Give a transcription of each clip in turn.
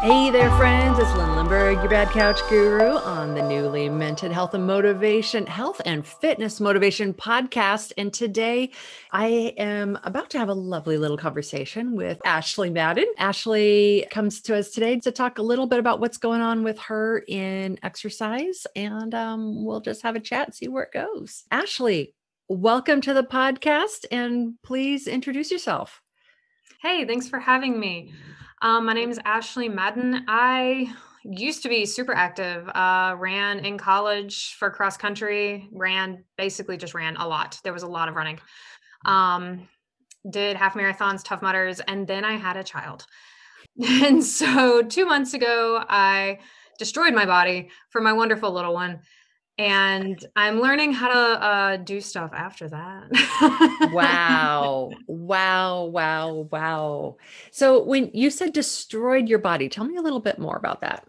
Hey there, friends. It's Lindbergh, your bad couch guru on the newly minted Health and Fitness Motivation podcast. And today I am about to have a lovely little conversation with Ashley Madden. Ashley comes to us today to talk a little bit about what's going on with her in exercise. And we'll just have a chat and see where it goes. Ashley, welcome to the podcast and please introduce yourself. Hey, thanks for having me. My name is Ashley Madden. I used to be super active, ran in college for cross country, basically just ran a lot. There was a lot of running. Did half marathons, Tough Mudders, and then I had a child. And so 2 months ago, I destroyed my body for my wonderful little one. And I'm learning how to do stuff after that. Wow. Wow. So when you said destroyed your body, tell me a little bit more about that.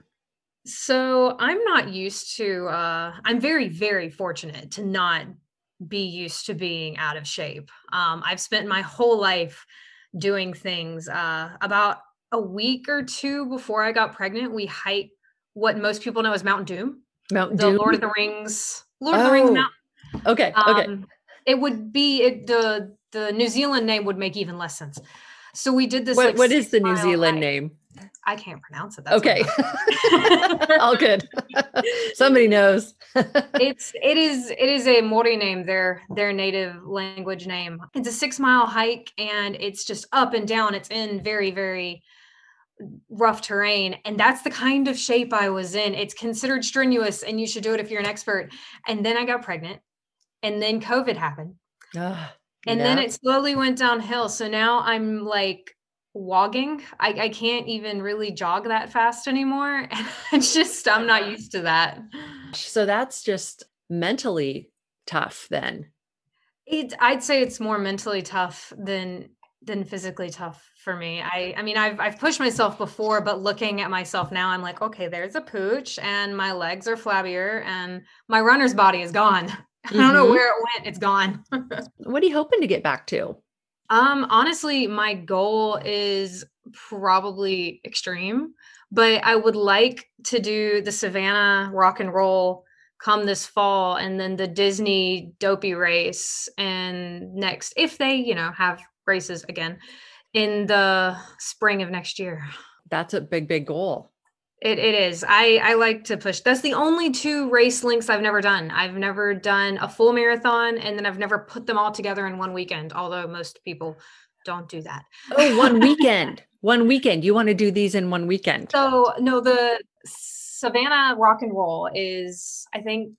So I'm not used to, I'm very, very fortunate to not be used to being out of shape. I've spent my whole life doing things. About a week or two before I got pregnant, we hiked what most people know as Mount Doom. Mount The Doom? Lord of the Rings mountain. Okay. It would be the New Zealand name would make even less sense. So we did this. What is the New Zealand name? I can't pronounce it. That's okay. All good. Somebody knows. It is a Maori name, their native language name. It's a 6-mile hike and it's just up and down. It's in very, very rough terrain. And that's the kind of shape I was in. It's considered strenuous and you should do it if you're an expert. And then I got pregnant and then COVID happened. And then it slowly went downhill. So now I'm like wogging. I can't even really jog that fast anymore. And I'm not used to that. So that's just mentally tough then. I'd say it's more mentally tough than physically tough for me. I mean, I've pushed myself before, but looking at myself now, I'm like, okay, there's a pooch and my legs are flabbier and my runner's body is gone. I don't know where it went. It's gone. What are you hoping to get back to? Honestly, my goal is probably extreme, but I would like to do the Savannah rock and roll come this fall and then the Disney dopey race and next, if they, have races again in the spring of next year. That's a big goal. It is. I like to push. That's the only 2 race links I've never done. I've never done a full marathon and then I've never put them all together in one weekend, although most people don't do that. Oh, one weekend. One weekend. You want to do these in one weekend? So no, the Savannah rock and roll is, I think,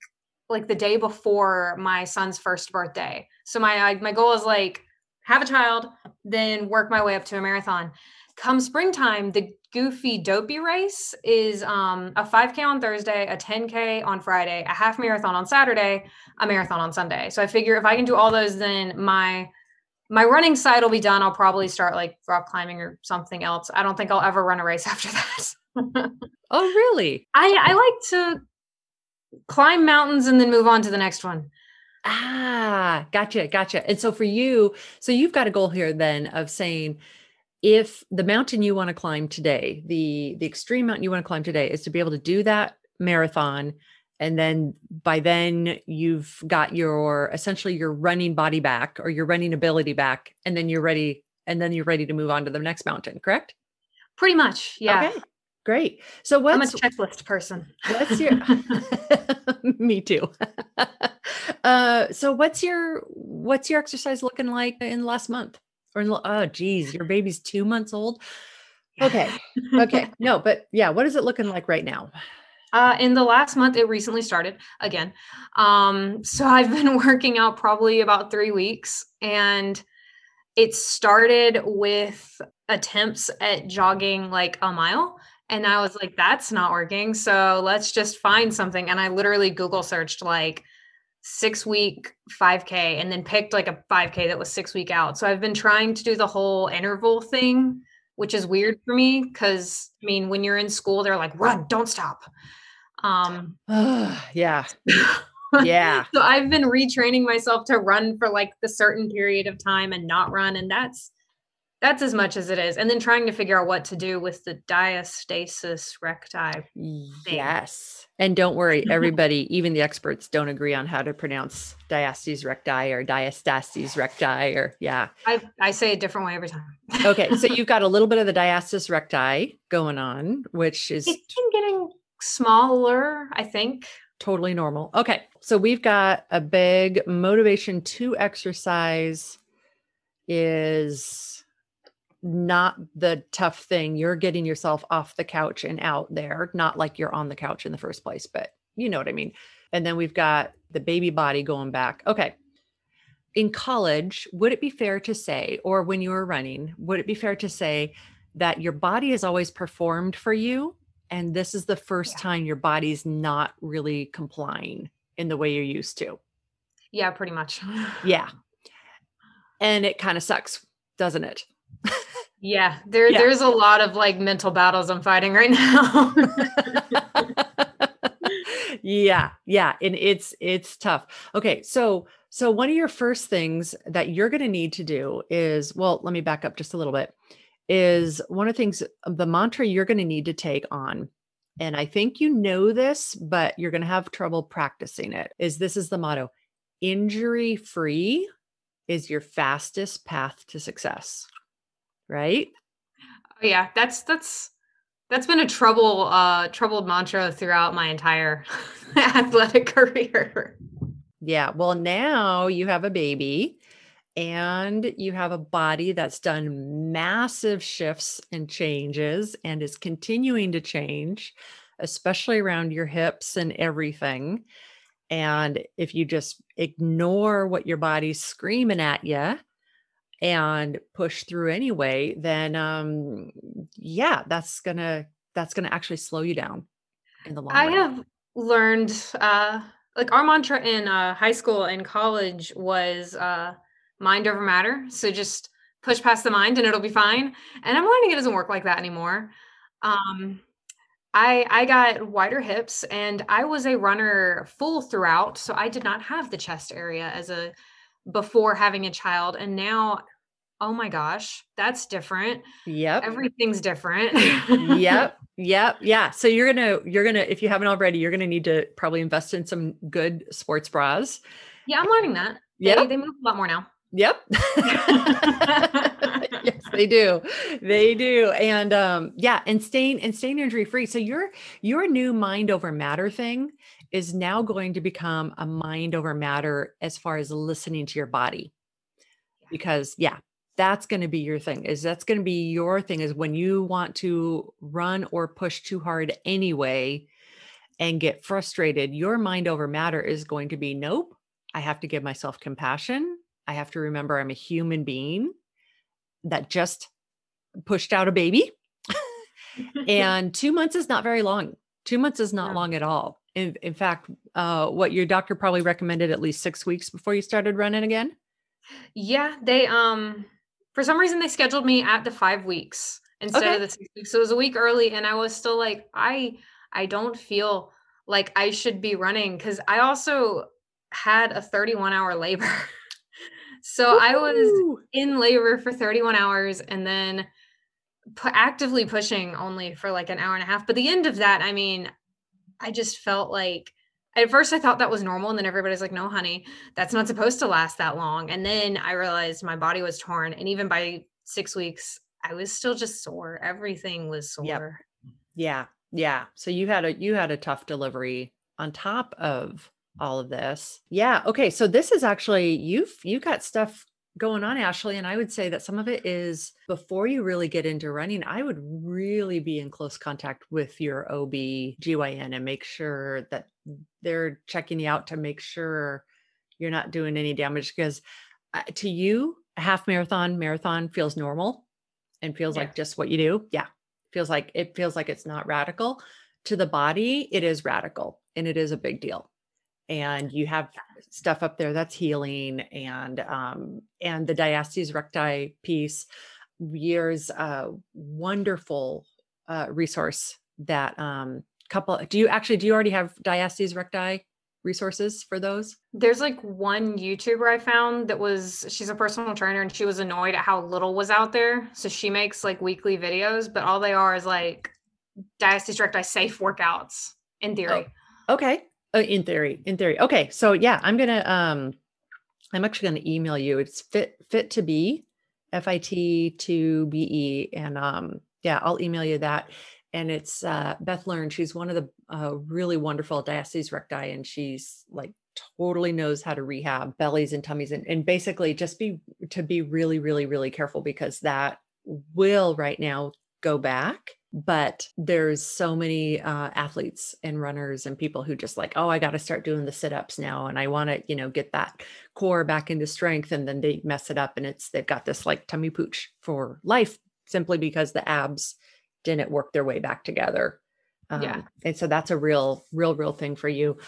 like the day before my son's first birthday. So my goal is like have a child, then work my way up to a marathon. Come springtime, the Goofy Dopey race is a 5K on Thursday, a 10K on Friday, a half marathon on Saturday, a marathon on Sunday. So I figure if I can do all those, then my running side will be done. I'll probably start like rock climbing or something else. I don't think I'll ever run a race after that. Oh, really? I like to climb mountains and then move on to the next one. Gotcha. And so for you, so you've got a goal here then of saying, if the mountain you want to climb today, the extreme mountain you want to climb today is to be able to do that marathon. And then by then you've got essentially your running body back or your running ability back. And then you're ready to move on to the next mountain, correct? Pretty much. Yeah. Okay. Great. So I'm a checklist person. What's your, me too. So what's your exercise looking like in the last month? Oh, geez, your baby's 2 months old. Okay. No, but yeah, what is it looking like right now? In the last month, it recently started again. So I've been working out probably about 3 weeks and it started with attempts at jogging like a mile. And I was like, that's not working. So let's just find something. And I literally Google searched like 6-week 5K and then picked like a 5K that was 6 week out. So I've been trying to do the whole interval thing, which is weird for me. Cause I mean, when you're in school, they're like, run, don't stop. Yeah. So I've been retraining myself to run for like the certain period of time and not run. And That's as much as it is. And then trying to figure out what to do with the diastasis recti thing. Yes. And don't worry, everybody, even the experts don't agree on how to pronounce diastasis recti or diastasis recti or yeah. I say a different way every time. Okay. So you've got a little bit of the diastasis recti going on, which is It's been getting smaller, I think. totally normal. Okay. So we've got a big motivation to exercise is not the tough thing. You're getting yourself off the couch and out there, not like you're on the couch in the first place, but you know what I mean. And then we've got the baby body going back. Okay. In college, would it be fair to say, or when you were running, would it be fair to say that your body has always performed for you? And this is the first Yeah. time your body's not really complying in the way you're used to. Yeah, pretty much. Yeah. And it kind of sucks, doesn't it? Yeah, Yeah. there's a lot of like mental battles I'm fighting right now. Yeah. Yeah. And it's tough. Okay. So one of your first things that you're going to need to do is, well, let me back up just a little bit, is one of the things, the mantra you're going to need to take on, and I think you know this, but you're going to have trouble practicing it, is this is the motto: injury free is your fastest path to success. Right? Yeah, that's been a troubled mantra throughout my entire athletic career. Yeah. Well, now you have a baby and you have a body that's done massive shifts and changes and is continuing to change, especially around your hips and everything. And if you just ignore what your body's screaming at you and push through anyway, then yeah, that's gonna actually slow you down in the long I run. have learned like our mantra in high school and college was mind over matter. So just push past the mind and it'll be fine. And I'm learning it doesn't work like that anymore. Um, I got wider hips and I was a runner full throughout, so I did not have the chest area as a before having a child, and now, oh my gosh, that's different. Yep. Everything's different. Yep. Yep. Yeah. So you're gonna, if you haven't already, you're gonna need to probably invest in some good sports bras. Yeah, I'm learning that. Yep. They move a lot more now. Yep. Yes, they do. They do. And yeah, and staying injury free. So your new mind over matter thing is now going to become a mind over matter as far as listening to your body. Because yeah, that's going to be your thing. That's going to be your thing is when you want to run or push too hard anyway and get frustrated, your mind over matter is going to be, nope, I have to give myself compassion. I have to remember I'm a human being that just pushed out a baby. And 2 months is not very long. 2 months is not No. long at all. In fact, what your doctor probably recommended at least 6 weeks before you started running again. Yeah, they for some reason they scheduled me at the 5 weeks instead Okay. of the 6 weeks. So it was a week early and I was still like, I don't feel like I should be running because I also had a 31-hour labor. So I was Woo! in labor for 31 hours and then actively pushing only for like an hour and a half. But the end of that, I mean, I just felt like at first I thought that was normal. And then everybody's like, no, honey, that's not supposed to last that long. And then I realized my body was torn. And even by 6 weeks, I was still just sore. Everything was Yep. sore. Yeah. Yeah. So you had a tough delivery on top of all of this. Yeah. Okay. So this is actually you've got stuff going on, Ashley. And I would say that some of it is before you really get into running, I would really be in close contact with your OB/GYN and make sure that they're checking you out to make sure you're not doing any damage. Because to you, a half marathon feels normal and feels Yeah. like just what you do. Yeah. It feels like it's not radical. To the body, it is radical and it is a big deal. And you have stuff up there that's healing and the diastasis recti piece, years wonderful resource that do you already have diastasis recti? resources for those? There's like one YouTuber I found she's a personal trainer and she was annoyed at how little was out there. So she makes like weekly videos, but all they are is like diastasis recti safe workouts in Oh, theory. okay. In theory. Okay. So yeah, I'm actually going to email you. It's fit to be, FIT to BE. And yeah, I'll email you that. And it's Beth Learn. She's one of the really wonderful diastasis recti, and she's like totally knows how to rehab bellies and tummies, and basically just be really, really, really careful, because that will right now go back. But there's so many athletes and runners and people who just like, oh, I got to start doing the sit-ups now, and I want to, get that core back into strength, and then they mess it up, and they've got this like tummy pooch for life, simply because the abs didn't work their way back together. Yeah. And so that's a real thing for you.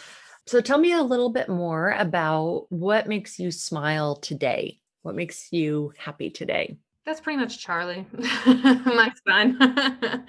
So tell me a little bit more about what makes you smile today. What makes you happy today? That's pretty much Charlie, my son,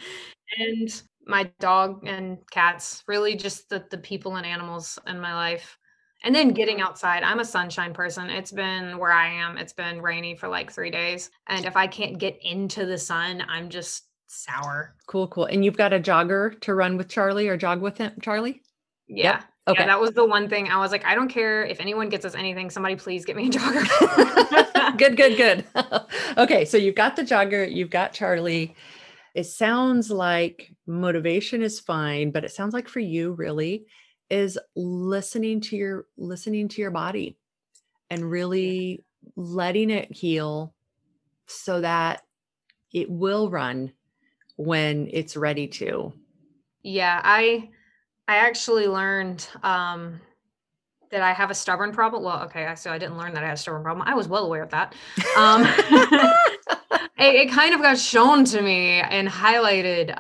and my dog and cats, really just the people and animals in my life. And then getting outside. I'm a sunshine person. It's been where I am, it's been rainy for like 3 days. And if I can't get into the sun, I'm just sour. Cool. And you've got a jogger to run with Charlie, or jog with him, Charlie? Yeah. Yep. Okay. Yeah, that was the one thing I was like, I don't care if anyone gets us anything. Somebody please get me a jogger. Good. Okay. So you've got the jogger, you've got Charlie. It sounds like motivation is fine, but it sounds like for you really is listening to your body, and really letting it heal so that it will run when it's ready to. Yeah, I actually learned that I have a stubborn problem. Well, okay, so I didn't learn that I had a stubborn problem. I was well aware of that. It kind of got shown to me and highlighted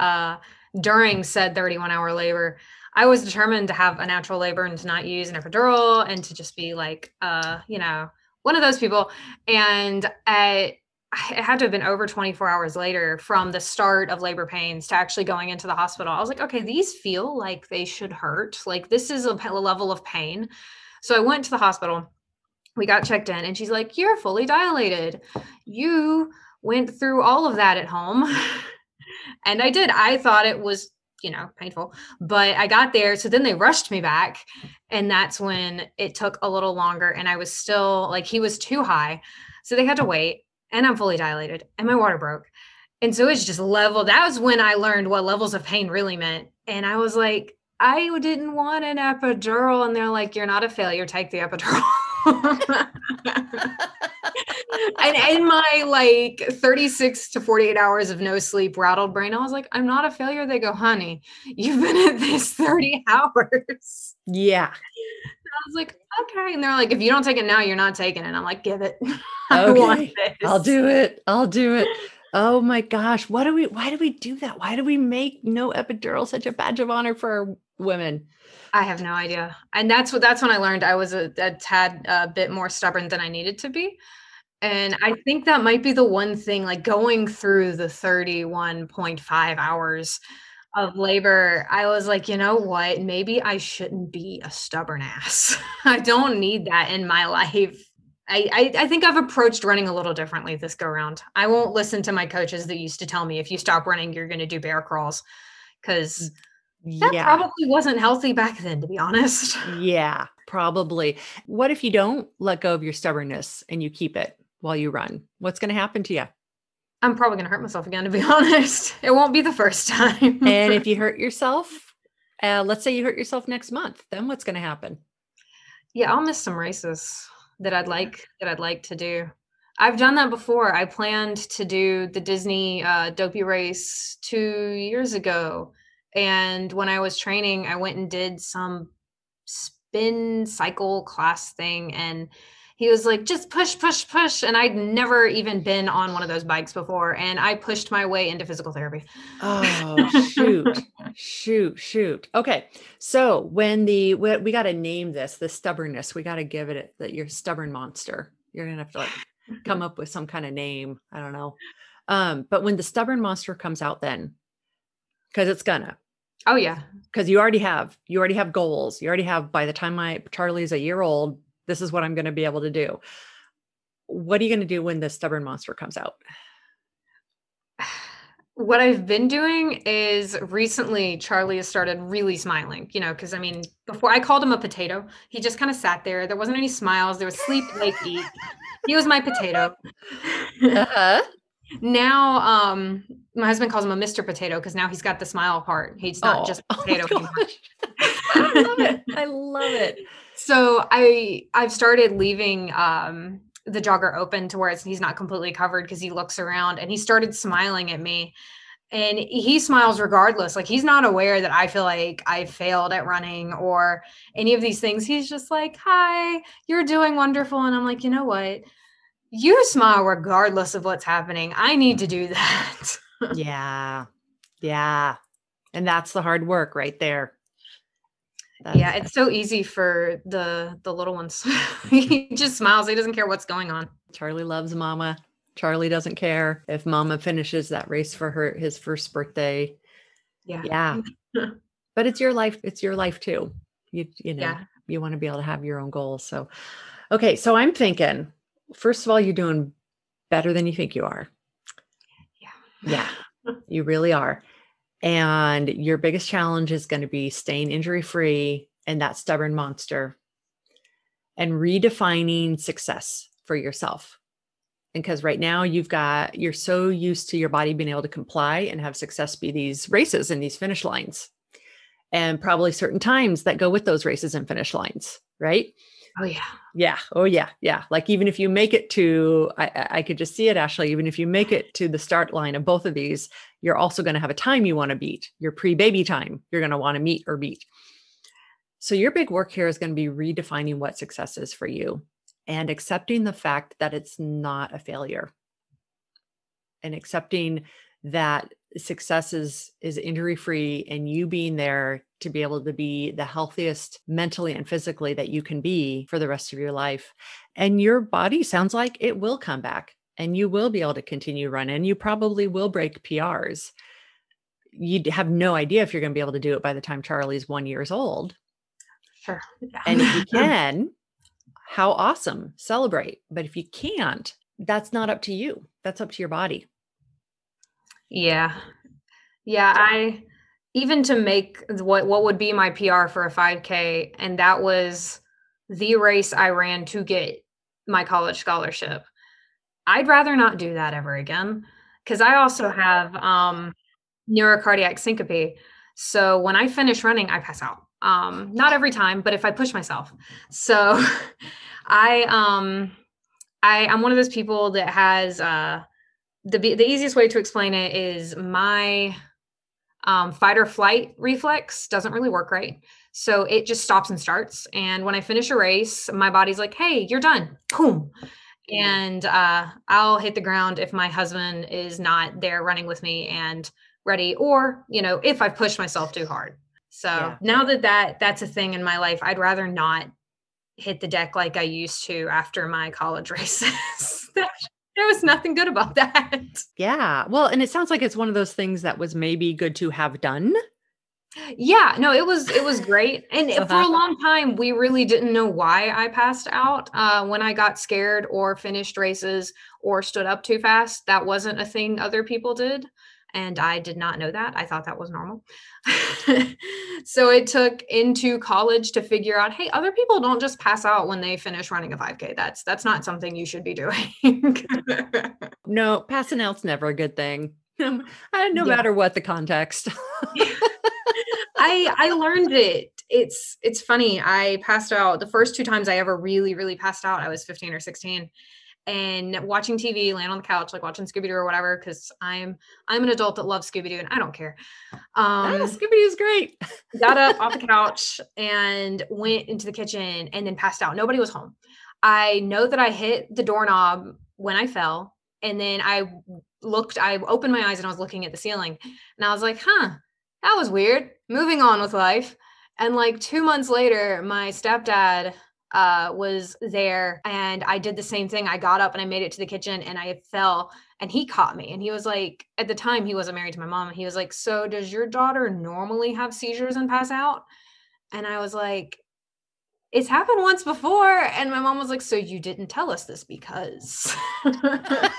during said 31-hour labor. I was determined to have a natural labor and to not use an epidural, and to just be like, one of those people. And it had to have been over 24 hours later from the start of labor pains to actually going into the hospital. I was like, okay, these feel like they should hurt. Like, this is a level of pain. So I went to the hospital. We got checked in, and she's like, you're fully dilated. You went through all of that at home. And I did. I thought it was, painful, but I got there. So then they rushed me back. And that's when it took a little longer. And I was still like, he was too high. So they had to wait. And I'm fully dilated, and my water broke. And so it's just leveled. That was when I learned what levels of pain really meant. And I was like, I didn't want an epidural. And they're like, you're not a failure. Take the epidural. And in my like 36 to 48 hours of no sleep, rattled brain, I was like, I'm not a failure. They go, honey, you've been at this 30 hours. Yeah. I was like, okay. And they're like, if you don't take it now, you're not taking it. And I'm like, give it. Okay. I'll do it. Oh my gosh. Why do we do that? Why do we make no epidural such a badge of honor for our women? I have no idea. And that's when I learned I was a tad a bit more stubborn than I needed to be. And I think that might be the one thing, like going through the 31.5 hours of labor, I was like, you know what? Maybe I shouldn't be a stubborn ass. I don't need that in my life. I think I've approached running a little differently this go round. I won't listen to my coaches that used to tell me, if you stop running, you're going to do bear crawls, because that probably wasn't healthy back then, to be honest. Yeah, probably. What if you don't let go of your stubbornness and you keep it while you run? What's going to happen to you? I'm probably going to hurt myself again, to be honest. It won't be the first time. And if you hurt yourself, let's say you hurt yourself next month, then what's going to happen? Yeah, I'll miss some races that I'd like to do. I've done that before. I planned to do the Disney Dopey race 2 years ago. And when I was training, I went and did some spin cycle class thing. And he was like, just push. And I'd never even been on one of those bikes before. And I pushed my way into physical therapy. Oh, shoot. Okay. So when we got to name this, the stubbornness, we got to give it that you're a stubborn monster. You're going to have to like come up with some kind of name. I don't know. But when the stubborn monster comes out, then, because it's gonna, Oh yeah. Because you already have goals. You already have, by the time Charlie is a year old, this is what I'm going to be able to do. What are you going to do when the stubborn monster comes out? What I've been doing is recently Charlie has started really smiling, because I mean, before I called him a potato. He just kind of sat there. There wasn't any smiles. There was sleep, wake, eat. He was my potato. Uh-huh. Now, my husband calls him a Mr. Potato because now he's got the smile part. He's not Oh, just a oh potato gosh. I love anymore. it. I love it. So I've started leaving the jogger open to where he's not completely covered because he looks around and he started smiling at me. And he smiles regardless. Like he's not aware that I feel like I failed at running or any of these things. He's just like, "Hi, you're doing wonderful." And I'm like, "You know what? You smile regardless of what's happening. I need to do that." Yeah. Yeah. And that's the hard work right there. Yeah, That's it's so easy for the little ones. He just smiles. He doesn't care what's going on. Charlie loves mama. Charlie doesn't care if mama finishes that race for his first birthday. Yeah. Yeah. But it's your life. It's your life too. You know, Yeah. you want to be able to have your own goals. So, okay. So I'm thinking, first of all, you're doing better than you think you are. Yeah. Yeah, you really are. And your biggest challenge is going to be staying injury free and that stubborn monster and redefining success for yourself. And because right now you're so used to your body being able to comply and have success be these races and these finish lines and probably certain times that go with those races and finish lines, right? Oh yeah. Yeah. Oh yeah. Yeah. Like even if you make it to, I could just see it, Ashley, even if you make it to the start line of both of these, you're also going to have a time you want to beat, your pre-baby time you're going to want to meet or beat. So your big work here is going to be redefining what success is for you and accepting the fact that it's not a failure and accepting that success is injury free and you being there to be able to be the healthiest mentally and physically that you can be for the rest of your life. And your body sounds like it will come back and you will be able to continue running. You probably will break PRs. You have no idea if you're going to be able to do it by the time Charlie's 1 year old. Sure. Yeah. And if you can, how awesome, celebrate. But if you can't, that's not up to you. That's up to your body. Yeah. Yeah, I even to make what would be my PR for a 5K, and that was the race I ran to get my college scholarship. I'd rather not do that ever again because I also have neurocardiac syncope. So when I finish running, I pass out. Not every time, but if I push myself. So I I'm one of those people that has the easiest way to explain it is my fight or flight reflex doesn't really work right. So it just stops and starts. And when I finish a race, my body's like, "Hey, you're done." Boom. And I'll hit the ground if my husband is not there running with me and ready, or, if I've pushed myself too hard. So Yeah. now that's a thing in my life, I'd rather not hit the deck like I used to after my college races. There was nothing good about that. Yeah. Well, and it sounds like it's one of those things that was maybe good to have done. Yeah, no, it was great. And for Uh-huh. a long time, we really didn't know why I passed out when I got scared or finished races or stood up too fast. That wasn't a thing other people did. And I did not know that. I thought that was normal. So it took into college to figure out, hey, other people don't just pass out when they finish running a 5K. That's not something you should be doing. No, passing out's never a good thing. No Yeah. matter what the context. I learned it. It's funny. I passed out the first two times I ever really, really passed out. I was 15 or 16 and watching TV, laying on the couch, like watching Scooby-Doo or whatever, because I'm an adult that loves Scooby-Doo and I don't care. Scooby is great. Got up off the couch and went into the kitchen and then passed out. Nobody was home. I know that I hit the doorknob when I fell. And then I opened my eyes and I was looking at the ceiling and I was like, that was weird. Moving on with life. And like 2 months later, my stepdad was there, and I did the same thing. I got up and I made it to the kitchen and I fell, and he caught me, and he was like, at the time he wasn't married to my mom, and he was like, "So does your daughter normally have seizures and pass out?" And I was like, "It's happened once before." And my mom was like, "So you didn't tell us this because." I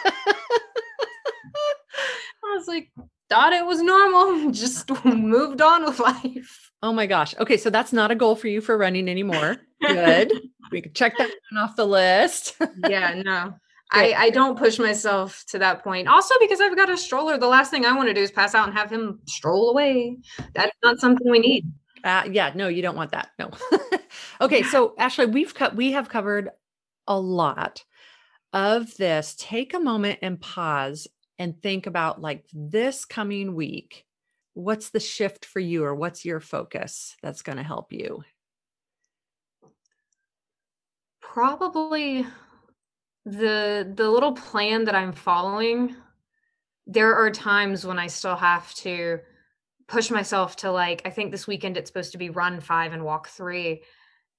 was like, "Thought it was normal, just moved on with life." Oh my gosh. Okay. So that's not a goal for you for running anymore. Good. We can check that one off the list. Yeah, no. Great. I don't push myself to that point. Also because I've got a stroller, the last thing I want to do is pass out and have him stroll away. That's not something we need. Yeah, no, you don't want that. No. Okay. So Ashley, we have covered a lot of this. Take a moment and pause and think about like this coming week. What's the shift for you, or what's your focus that's going to help you? Probably the little plan that I'm following. There are times when I still have to push myself to, like, I think this weekend it's supposed to be run 5 and walk 3,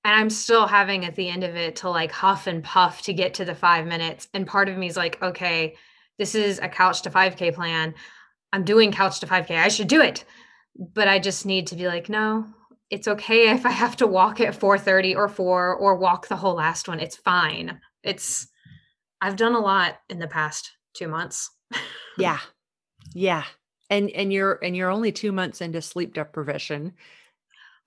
and I'm still having at the end of it to, like, huff and puff to get to the 5 minutes, and part of me is like, "Okay, this is a couch to 5K plan. I'm doing couch to 5K. I should do it." But I just need to be like, "No, it's okay if I have to walk at 4:30 or 4 or walk the whole last one. It's fine." I've done a lot in the past 2 months. Yeah. Yeah. And you're only 2 months into sleep deprivation,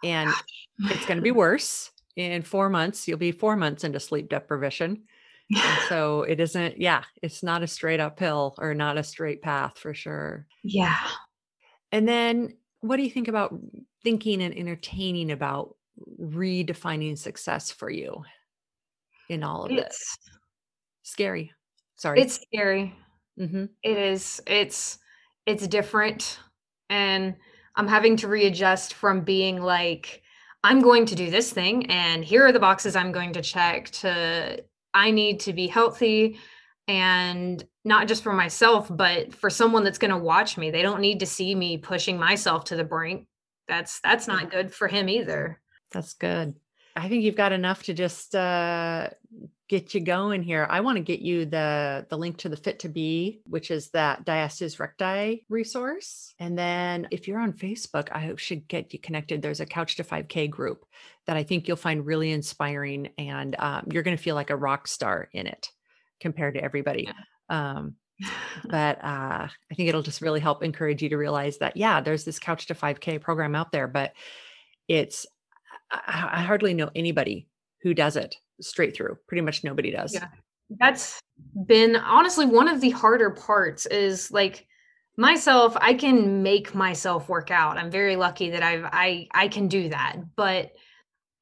and it's going to be worse. In 4 months, you'll be 4 months into sleep deprivation. And so it isn't, yeah, it's not a straight uphill or not a straight path for sure. Yeah. And then what do you think about thinking and entertaining about redefining success for you in all of this? It's Scary. Sorry. it's scary. Hmm. It is. It's different, and I'm having to readjust from being like, "I'm going to do this thing, and here are the boxes I'm going to check," to, "I need to be healthy," and not just for myself, but for someone that's gonna watch me. They don't need to see me pushing myself to the brink. That's not good for him either. That's good. I think you've got enough to just get you going here. I want to get you the link to the Fit to Be, which is that diastasis recti resource. And then if you're on Facebook, I should get you connected. There's a Couch to 5K group that I think you'll find really inspiring, and you're going to feel like a rock star in it compared to everybody. Um, but I think it'll just really help encourage you to realize that, yeah, there's this Couch to 5K program out there, but it's I hardly know anybody who does it straight through. Pretty much nobody does. Yeah. That's been honestly one of the harder parts is like myself, I can make myself work out. I'm very lucky that I can do that. But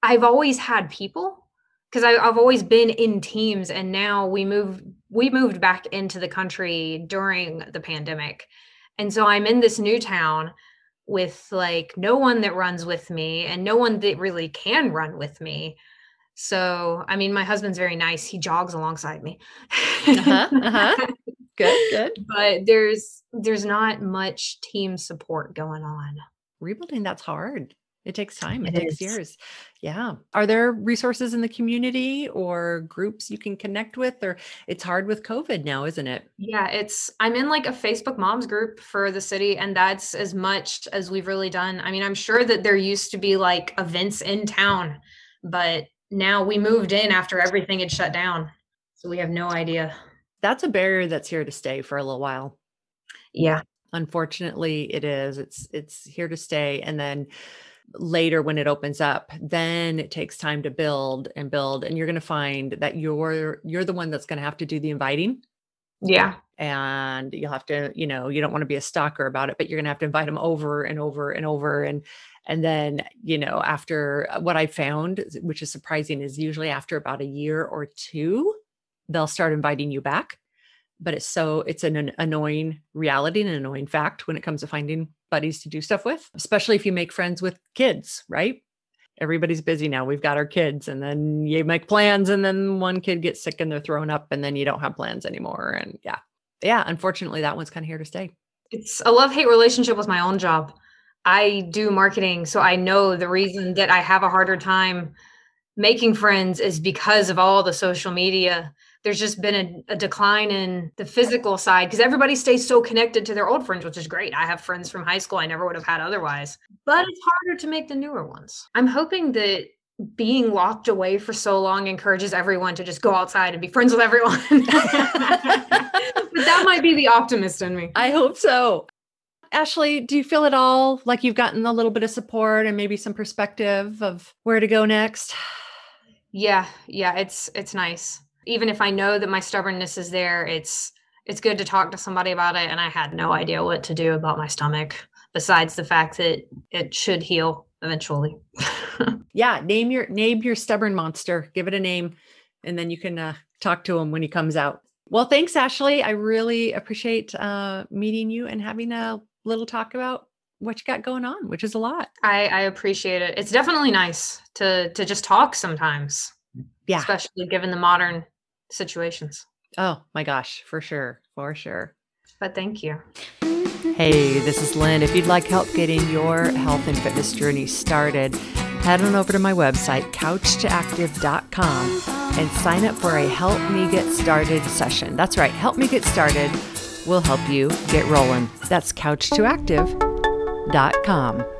I've always had people because I've always been in teams, and now we moved back into the country during the pandemic. And so I'm in this new town with like no one that runs with me and no one that really can run with me. So, I mean, my husband's very nice. He jogs alongside me. Uh-huh. Uh-huh. Good, good. But there's not much team support going on. Rebuilding, that's hard. It takes time. It It takes is. years. Yeah. Are there resources in the community or groups you can connect with? Or it's hard with COVID now, isn't it? Yeah, I'm in like a Facebook moms group for the city, and that's as much as we've really done. I mean, I'm sure that there used to be like events in town, but now we moved in after everything had shut down. So we have no idea. That's a barrier that's here to stay for a little while. Yeah. Unfortunately, it is. It's here to stay. And then later when it opens up, then it takes time to build and build. And you're going to find that you're the one that's going to have to do the inviting. Yeah. And you'll have to, you don't want to be a stalker about it, but you're going to have to invite them over and over and over. And then, after what I found, which is surprising, is usually after about a year or two, they'll start inviting you back. But it's an annoying reality and an annoying fact when it comes to finding buddies to do stuff with, especially if you make friends with kids, right? Everybody's busy now. We've got our kids, and then you make plans, and then one kid gets sick and they're thrown up, and then you don't have plans anymore. And yeah, unfortunately, that one's kind of here to stay. It's a love-hate relationship with my own job. I do marketing, so I know the reason that I have a harder time making friends is because of all the social media. There's just been a decline in the physical side because everybody stays so connected to their old friends, which is great. I have friends from high school I never would have had otherwise, but it's harder to make the newer ones. I'm hoping that being locked away for so long encourages everyone to just go outside and be friends with everyone. But that might be the optimist in me. I hope so. Ashley, do you feel at all like you've gotten a little bit of support and maybe some perspective of where to go next? Yeah, it's nice. Even if I know that my stubbornness is there, it's good to talk to somebody about it. And I had no idea what to do about my stomach, besides the fact that it should heal eventually. Yeah, name your stubborn monster. Give it a name, and then you can talk to him when he comes out. Well, thanks, Ashley. I really appreciate meeting you and having a little talk about what you got going on, which is a lot. I appreciate it. It's definitely nice to just talk sometimes. Yeah. Especially given the modern situations. Oh my gosh, for sure. But thank you. Hey, this is Lynn. If you'd like help getting your health and fitness journey started, head on over to my website, couchtoactive.com, and sign up for a Help Me Get Started session. That's right, Help Me Get Started will help you get rolling. That's couchtoactive.com.